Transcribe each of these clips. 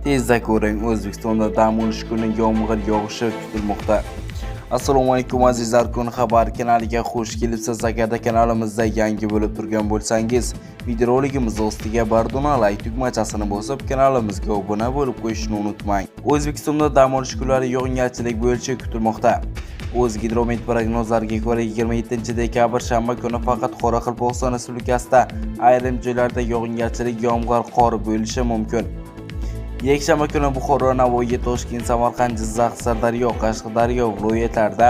Tezda ko'ring, O'zbekistonda dam olish kuni yomg'ir yog'ishi kutilmoqda. Assalomu alaykum azizlar, kun xabar kanaliga xush kelibsiz. Agarda kanalimizda yangi bo'lib turgan bo'lsangiz, videoroligimiz ostiga bardona like tugmachasini bosib, kanalimizga obuna bo'lib qo'yishni unutmang. O'zbekistonda dam olish kunlari yog'ingarchilik bo'lishi kutilmoqda. O'zgidromet prognozlariga ko'ra 27-dekabr shanba kuni faqat Qoraqalpog'iston Respublikasida ayrim joylarda yog'ingarchilik yomg'ir qor bo'lishi mumkin. Yakshanba kuni Buxoro, Navoiy, Toshkent, Samarqand, Jizzax, Sirdaryo, Qashqadaryo viloyatlarida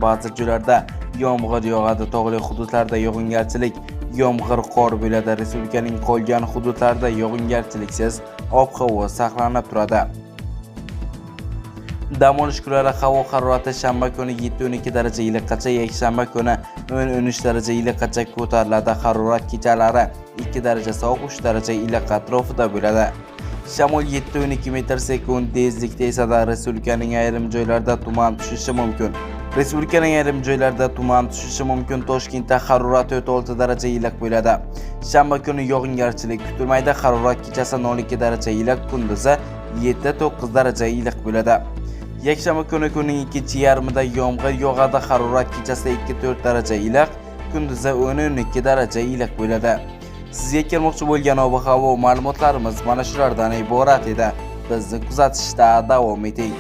ba'zi joylarda yomg'ir yog'adi. Tog'li hududlarda yog'ingarchilik, yomg'ir qor bo'ladi. Respublikaning qolgan hududlarida yog'ingarchiliksiz ob-havo saqlanib turadi. Dam olish kunlari havo harorati shanba kuni 7-12 daraja iliqqacha, yakshanba kuni 10-13 daraja iliqqacha ko'tariladi. Harorat kechalari 2 daraja sovuq, 3 daraja iliq atrofida bo'ladi. Shamol 7-12 metr sekund tezlikda esa respublikaning ayrim joylarida tuman tushishi mumkin. Toshkentda harorat 4-6 daraja iliq bo'ladi. Shanba kuni yog'ingarchilik kutilmaydi. Harorat kechasi 12 daraja iliq, kunduzi 7-9 daraja iliq bo'ladi. Yakshanba kuni kunning ikkinchi yarmida yomg'ir yog'adi. Harorat kechasi 2-4 daraja iliq, kunduzi 10-12 daraja iliq bo'ladi. Sizga kelmoqchi bo'lgan ob-havo ma'lumotlarimiz mana shulardan iborat edi. Bizni kuzatishda davom eting.